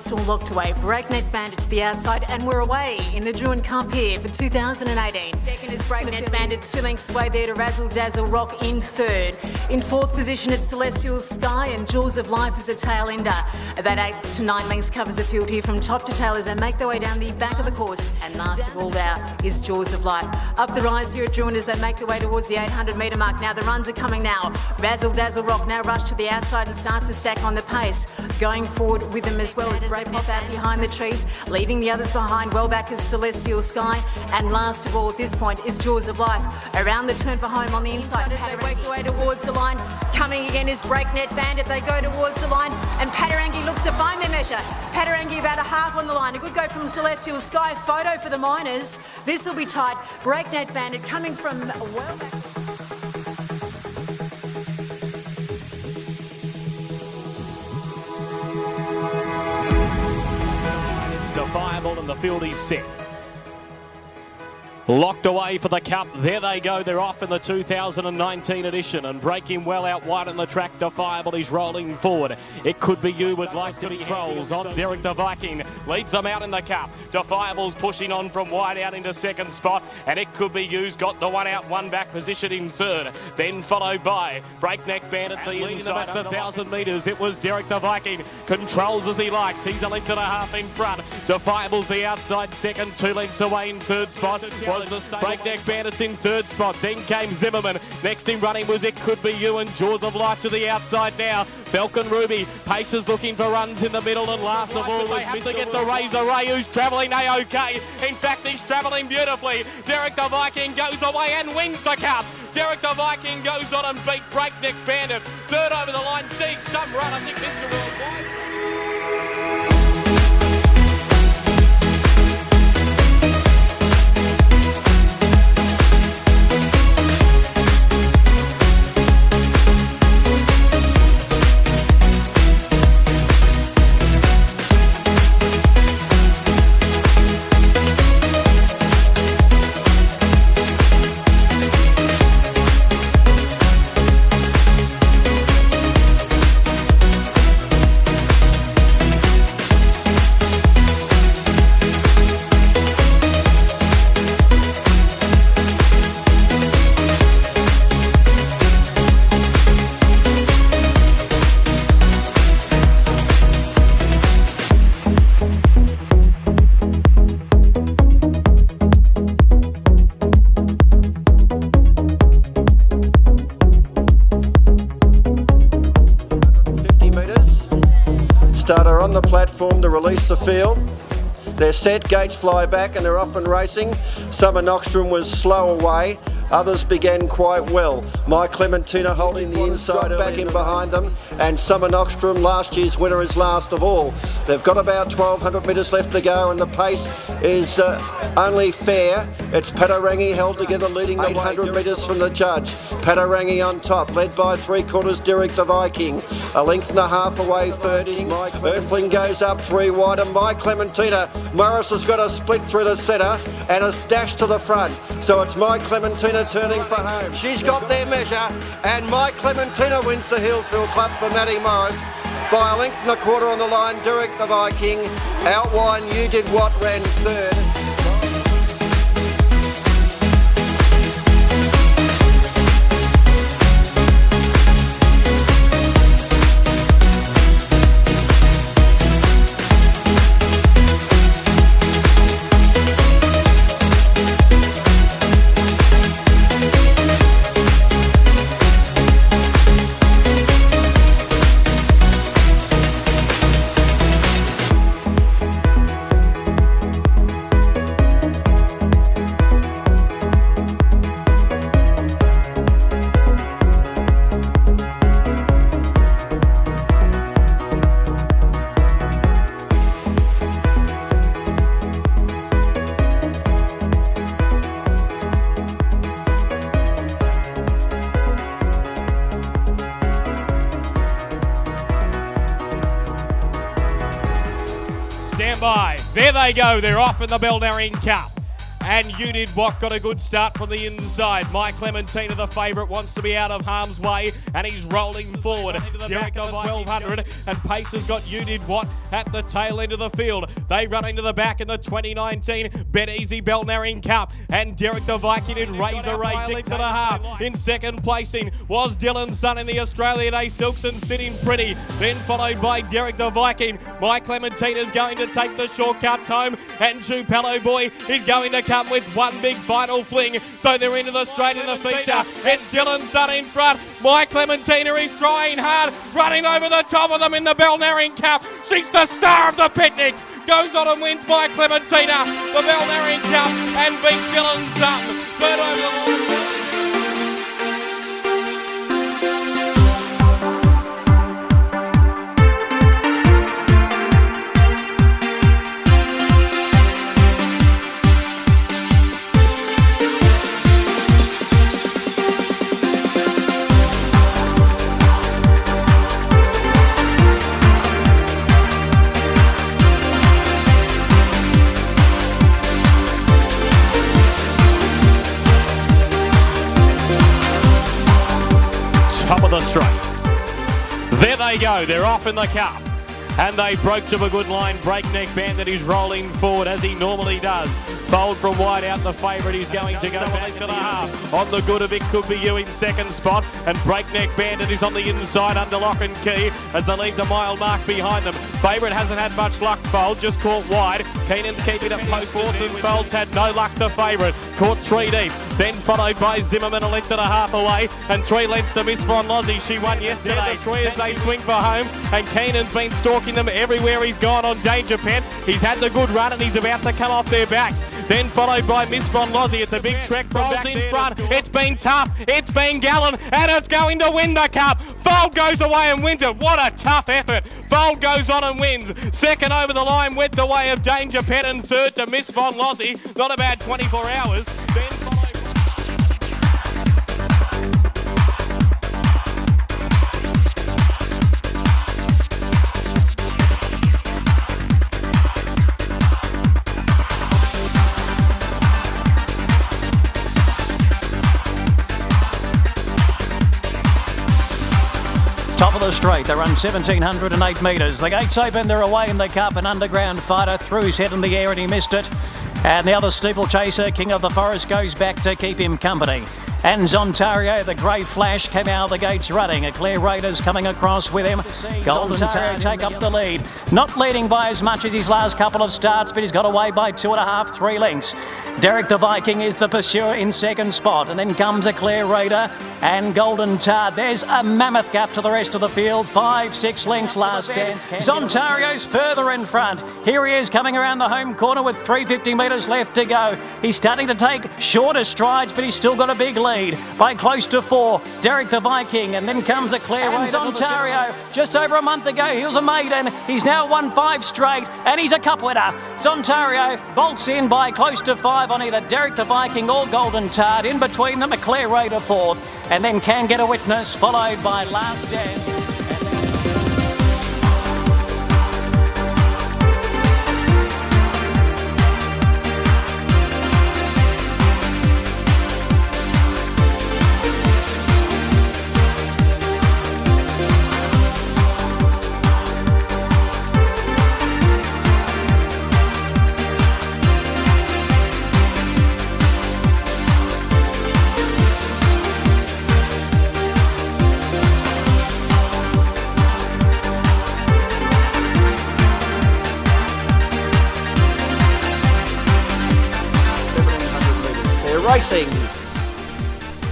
almost all locked away. Breakneck Bandit to the outside, and we're away in the Druin Cup here for 2018. Second is Breakneck Bandit, 2 lengths away there to Razzle Dazzle Rock in third. In fourth position, it's Celestial Sky, and Jaws of Life is a tail ender. About 8 to 9 lengths covers the field here from top to tail as they make their way down the back of the course. And last of all now is Jaws of Life. Up the rise here at Druin as they make their way towards the 800 metre mark. Now the runs are coming now. Razzle Dazzle Rock now rush to the outside and starts to stack on the pace. Going forward with them as well as Brave Pop out behind the trees, leaving the others behind. Well back is Celestial Sky, and last of all at this point is Jaws of Life. Around the turn for home on the inside as they work their way towards the line. Coming again is Breakneck Bandit. They go towards the line, and Patarangi looks to find their measure. Patarangi about a half on the line. A good go from Celestial Sky. Photo for the miners. This will be tight. Breakneck Bandit coming from well back. Defiable and the field is set. Locked away for the Cup. There they go. They're off in the 2019 edition and breaking well out wide on the track. Defiable is rolling forward. It Could Be You would like to be trolls on Derek the Viking. Leads them out in the Cup. Defiable's pushing on from wide out into second spot, and It Could Be You's got the one out, one back position in third. Then followed by Breakneck Bandit the inside at the 1,000 metres. It was Derek the Viking. Controls as he likes. He's a length and a half in front. Defiable's the outside second, 2 lengths away in third spot. Breakneck Bandits in third spot. Then came Zimmerman. Next in running was It Could Be You, and Jaws of Life to the outside now. Falcon Ruby. Paces looking for runs in the middle, and last of all they have to get the Razor Ray, who's travelling A-OK. In fact, he's travelling beautifully. Derek the Viking goes away and wins the Cup. Derek the Viking goes on and beat Breakneck Bandit. Third over the line. Gee, some run. I think Mr. Worldwide. Starter on the platform to release the field. They're set, gates fly back and they're off and racing. Summer Noxtrom was slow away. Others began quite well. My Clementina holding the inside back in behind them, and Summer Noxtrom, last year's winner, is last of all. They've got about 1,200 metres left to go, and the pace is only fair. It's Patarangi held together, leading the 800 metres from the judge. Patarangi on top, led by 3/4 Derek the Viking. A length and a half away third is Mike. Earthling goes up 3 wide, and My Clementina. Morris has got a split through the centre and has dashed to the front. So it's My Clementina turning for home. She's got their measure, and My Clementina wins the Hillsville Club for Matty Morris by a length and a quarter on the line. Derek the Viking out wide. You Did What ran third. Stand by. There they go. They're off in the Belnarine Cup. and You Did What got a good start from the inside. My Clementina, the favourite, wants to be out of harm's way, and he's rolling forward. Derek of 1200, and Pace has got You Did What at the tail end of the field. They run into the back in the 2019 Bet Easy Belnarian Cup, and Derek the Viking in Razor Ray Dick to the half. In second placing was Dylan's son in the Australia Day Silks and Sitting Pretty, then followed by Derek the Viking. My Clementina's going to take the shortcuts home, and Tupelo Boy is going to come with one big final fling. So they're into the straight in the feature, and Dylan's son in front. My Clementina is trying hard, running over the top of them in the Belnarian Cup. She's the star of the picnics. Goes on and wins by Clementina the Belnarian Cup and beats Dylan's son. Third over the line. Top of the straight. There they go. They're off in the cup. And they broke to a good line. Breakneck Bandit is rolling forward as he normally does. Fold from wide out the favourite. He's going to go back to the half. On the good of it could be you in second spot. And Breakneck Bandit is on the inside under lock and key as they leave the mile mark behind them. Favourite hasn't had much luck. Fold just caught wide. Keenan's keeping it post fourth and Fold's had no luck to favourite. Caught 3 deep. Then followed by Zimmerman, a length and a half away. And 3 lengths to Miss Von Lozzie. She won yesterday. 3 as they swing for home. And Keenan's been stalking them everywhere he's gone on Danger Pet. He's had the good run and he's about to come off their backs. Then followed by Miss Von Lozzie. It's a big trek from back in front. It's been tough. It's been Gallen. And it's going to win the cup. Fold goes away and wins it. What a tough effort. Fold goes on and wins. Second over the line went the way of Danger Pet, and third to Miss Von Lozzie. Not about 24 hours. Then followed... Top of the straight, they run 1,708 metres. The gates open, they're away in the cup. An underground fighter threw his head in the air and he missed it. And the other steeplechaser, King of the Forest, goes back to keep him company. And Zontario, the grey flash, came out of the gates running. Eclair Raiders coming across with him. Golden Tag take up the lead. Not leading by as much as his last couple of starts, but he's got away by 2.5, 3 lengths. Derek the Viking is the pursuer in second spot. And then comes Eclair Raider and Golden Tard. There's a mammoth gap to the rest of the field. 5, 6 lengths last dance. Zontario's further in front. Here he is coming around the home corner with 350 metres left to go. He's starting to take shorter strides, but he's still got a big lead by close to 4. Derek the Viking, and then comes Eclair and Zontario. Just over a month ago, he was a maiden. He's now won 5 straight, and he's a cup winner. Zontario bolts in by close to 5 on either Derek the Viking or Golden Tard. In between them, Eclair Raider 4th, and then Can Get a Witness, followed by Last Dance. Racing,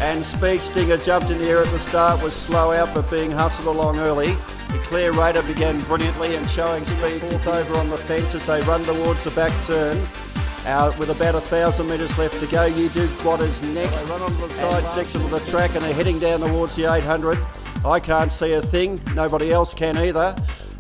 and Speed Stinger jumped in the air at the start, was slow out but being hustled along early. Eclair Raider began brilliantly and showing speed. 4th over on the fence as they run towards the back turn. With about 1,000 metres left to go, You Do What is next. They run onto the side section of the track and they're heading down towards the 800. I can't see a thing, nobody else can either.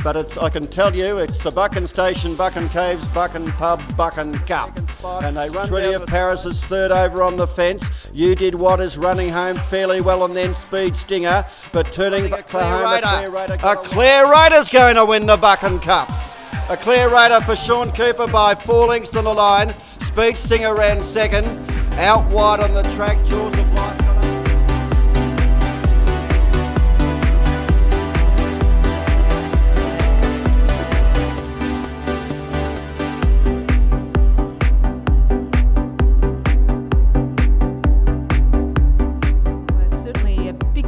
But I can tell you, it's the Buchan Station, Buchan Caves, Buchan Pub, Buchan Cup. And they run Trinity of Paris is 3rd over on the fence. You Did What is running home fairly well, and then Speed Stinger. But turning for home, Eclair Raider's going to win the Buchan Cup. Eclair Raider for Sean Cooper by 4 lengths to the line. Speed Stinger ran second. Out wide on the track, Jaws of Life.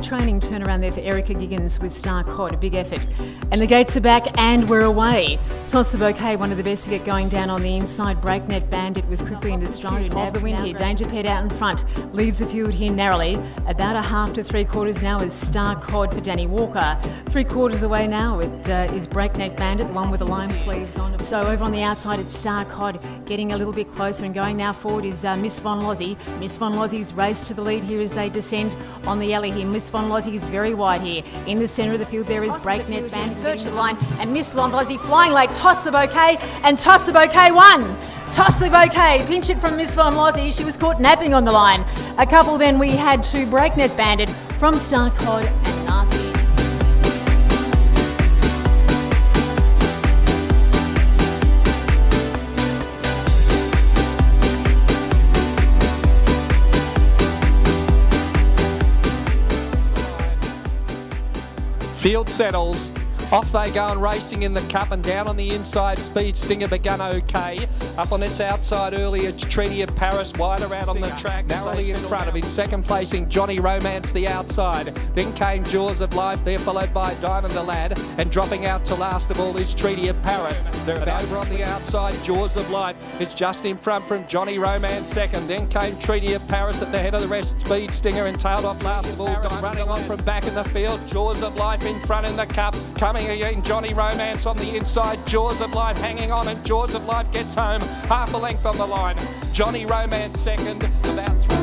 Training turnaround there for Erica Giggins with Star Cod, a big effort. And the gates are back and we're away. Toss the Bouquet, one of the best to get going down on the inside. Breakneck Bandit was quickly into stride. Now the win here. Danger Pet out in front. Leads the field here narrowly. About a half to 3/4 now is Star Cod for Danny Walker. 3/4 away now it is Breakneck Bandit, the one with the lime sleeves on. So over on the outside it's Star Cod getting a little bit closer, and going now forward is Miss Von Lozzie. Miss Von Lozzie's race to the lead here as they descend on the alley here. Miss Von Lozzie is very wide here. In the centre of the field there is Breakneck Bandit. Search the line, and Miss Von Lozzie flying late. Toss the Bouquet, and Toss the Bouquet won. Toss the Bouquet, pinch it from Miss Von Lozzie. She was caught napping on the line. A couple then we had to Breakneck Bandit from Star Cod and Narcy. Field settles. Off they go and racing in the cup, and down on the inside Speed Stinger begun okay. Up on its outside earlier Treaty of Paris, wide around on the track, narrowly in front of him. Second placing Johnny Romance the outside. Then came Jaws of Life there, followed by Diamond the Lad, and dropping out to last of all is Treaty of Paris. They're over on the outside. Jaws of Life is just in front from Johnny Romance second. Then came Treaty of Paris at the head of the rest. Speed Stinger and tailed off last of all. Running on from back in the field. Jaws of Life in front in the cup. Coming again, Johnny Romance on the inside. Jaws of Life hanging on, and Jaws of Life gets home. Half a length on the line. Johnny Romance second, about 3.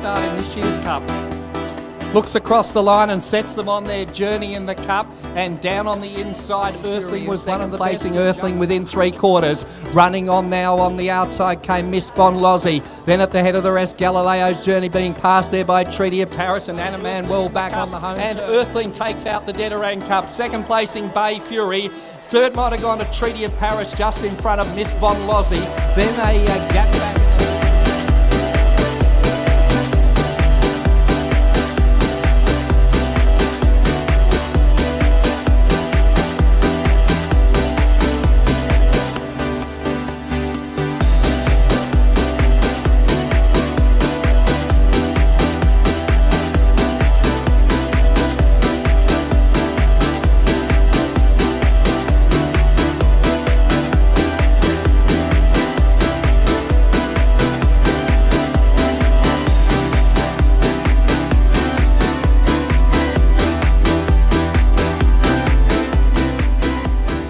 In this year's Cup. Looks across the line and sets them on their journey in the Cup, and down on the inside Earthling was one of the placing. Earthling within 3/4. Running on now on the outside came Miss Von Lozzie. Then at the head of the rest, Galileo's Journey being passed there by Treaty of Paris, and Anna Manuel back on the home. And Earthling takes out the Dedarang Cup. Second placing Bay Fury. Third might have gone to Treaty of Paris just in front of Miss Von Lozzie. Then a gap back.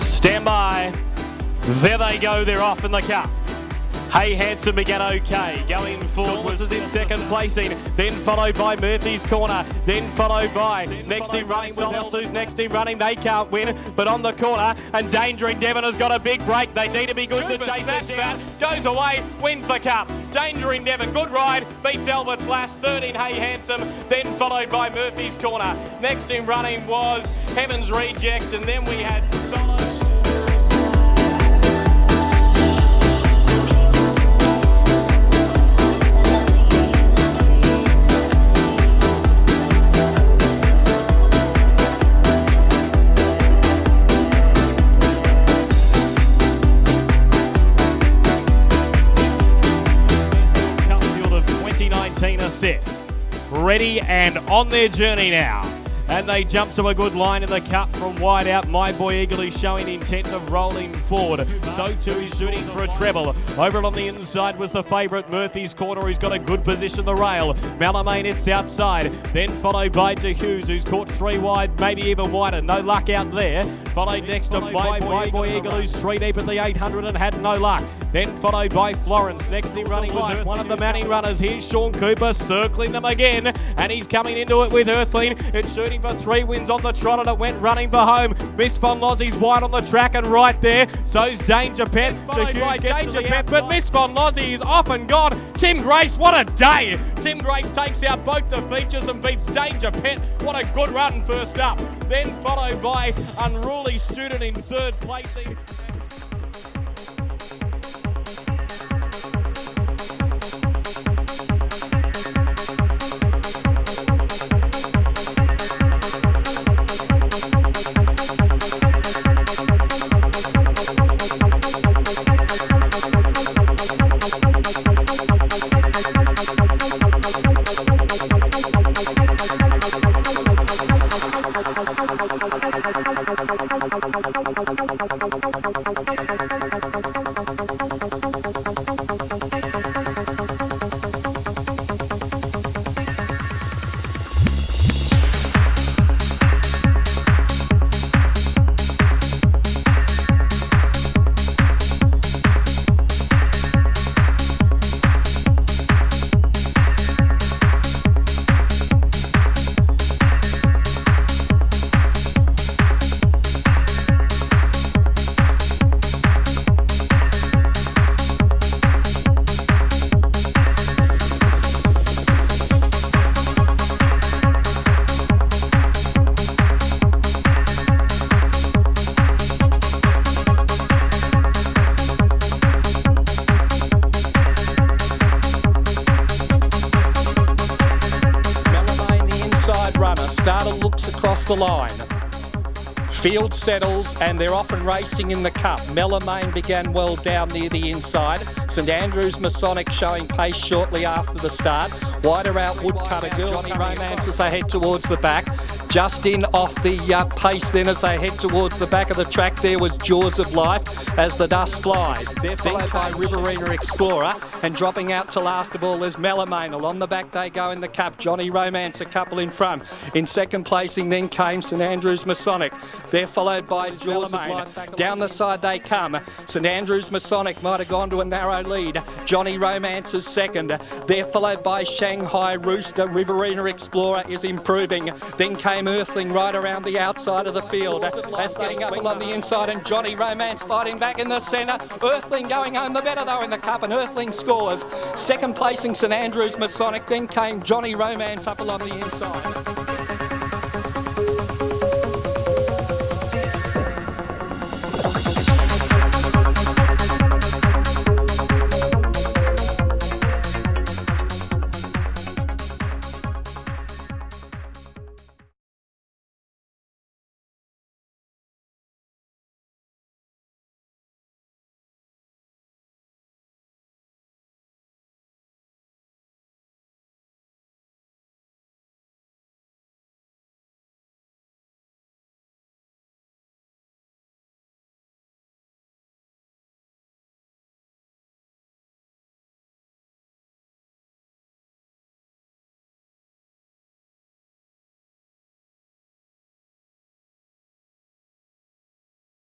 Stand by. There they go. They're off in the Cup. Hey Handsome began okay. Going forward was in second placing. Then followed by Murphy's Corner. Then followed by next in running was Elsu's next in running. They can't win, but on the corner. And Danger Endeavour has got a big break. They need to be good to chase it down. Goes away, wins the Cup. Danger Endeavour, good ride. Beats Albert's last 13. Hey Handsome. Then followed by Murphy's Corner. Next in running was Heaven's Reject. And then we had Solo. Are set, ready and on their journey now. And they jump to a good line in the cup from wide out. My Boy Eagle is showing intent of rolling forward. So too is shooting for a treble. Over on the inside was the favourite Murphy's Corner, who's got a good position, the rail. Malamane, it's outside. Then followed by De Hughes, who's caught 3 wide, maybe even wider. No luck out there. Followed next to My Boy Eagle, who's 3 deep at the 800 and had no luck. Then followed by Florence. Next in running was one of the Manning runners. Here's Sean Cooper circling them again. And he's coming into it with Earthling. It's shooting for 3 wins on the trot and it went running for home. Miss Von Lozzie's wide on the track and right there. So's Danger Pet. Followed by Danger Pet, but Miss Von Lozzie is off and gone. Tim Grace, what a day. Tim Grace takes out both the features and beats Danger Pet. What a good run first up. Then followed by Unruly Student in 3rd placing. Starter looks across the line. Field settles and they're off and racing in the cup. Malamane began well down near the inside. St Andrews Masonic showing pace shortly after the start. Wider out Woodcutter Girl. Johnny Romance as they head towards the back. Just in off the pace then as they head towards the back of the track there was Jaws of Life as the dust flies. They're followed by Riverina Explorer and dropping out to last of all is Malamane. Along the back they go in the cup. Johnny Romance a couple in front. In 2nd placing then came St Andrews Masonic. They're followed by Jaws of Life. Down the side they come. St Andrews Masonic might have gone to a narrow lead. Johnny Romance is 2nd. They're followed by Shanghai Rooster. Riverina Explorer is improving. Then came Earthling right around the outside of the field. That's getting up along the inside and Johnny Romance fighting back in the centre. Earthling going home the better though in the cup and Earthling scores. 2nd placing St Andrews Masonic. Then came Johnny Romance up along the inside.